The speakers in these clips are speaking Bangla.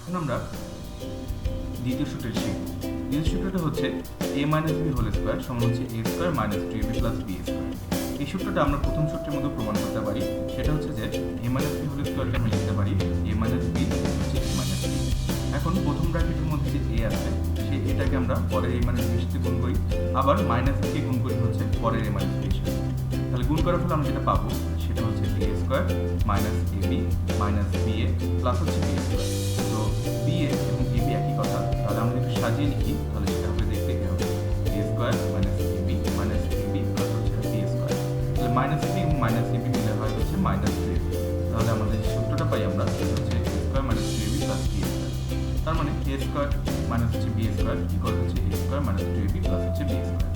এখন আমরা দ্বিতীয় সূত্রটি শিখব। দ্বিতীয় সূত্রটা হচ্ছে a minus B whole square সমান হচ্ছে a square minus 2ab plus b square. এই সূত্রটা আমরা প্রথম সূত্রের মধ্যে প্রমাণ করতে পারি। সেটা হচ্ছে যে a মাইনাস বি হোল স্কোয়ারকে আমরা লিখতে পারি a মাইনাস বি হচ্ছে a মাইনাস বি। এখন প্রথম ব্র্যাকেটের মধ্যে যে a আছে সেই এটাকে আমরা পরের a মাইনাস b সাথে গুণ করি, আবার মাইনাস কে গুণ করি হচ্ছে পরের a মাইনাস b সাথে। তাহলে গুণ করার ফলে আমরা যেটা পাবো সেটা হচ্ছে a square minus ab minus ba plus হচ্ছে b স্কোয়ার। তো ba এবং ab একই কথা, তাহলে আমরা যদি সাজিয়ে লিখি তাহলে সেটা হবে দেখতে এরকম a square minus ab minus ab plus হচ্ছে b স্কোয়ার। তাহলে মাইনাস ab এবং মাইনাস ab মিলে হয় হচ্ছে মাইনাস 2ab। তাহলে আমাদের যে সূত্রটা পাই আমরা সেটা হচ্ছে a square minus 2ab plus b square. তার মানে a স্কোয়ার মাইনাস হচ্ছে b স্কোয়ার ইকুয়াল হচ্ছে a square minus 2ab plus হচ্ছে b স্কোয়ার।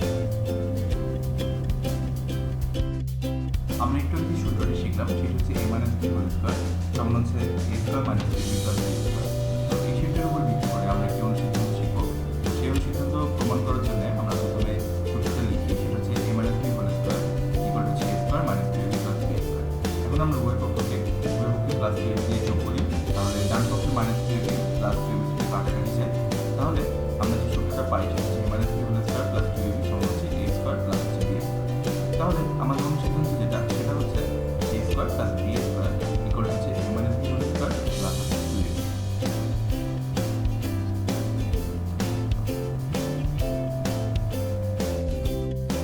আমরা একটু আগে সূত্রটি শিখলাম সেটা হচ্ছে a minus b whole square সমান হচ্ছে a square minus 2ab plus b square. তো এই সূত্রের উপর ভিত্তি করে আমরা একটি অনুসিদ্ধান্ত শিখব। সেই অনুসিদ্ধান্ত প্রমাণ করার জন্য আমরা প্রথমে সূত্রটা লিখি, সেটা হচ্ছে a minus b whole square equal হচ্ছে a square minus 2ab plus b square. এখন আমরা উভয় পক্ষকে প্লাস 2ab দিয়ে যোগ করি, তাহলে ডান পক্ষে মাইনাস 2ab প্লাস 2ab যদি কাটাকাটি যায় তাহলে আমরা যে সূত্রটা পাই সেটা হচ্ছে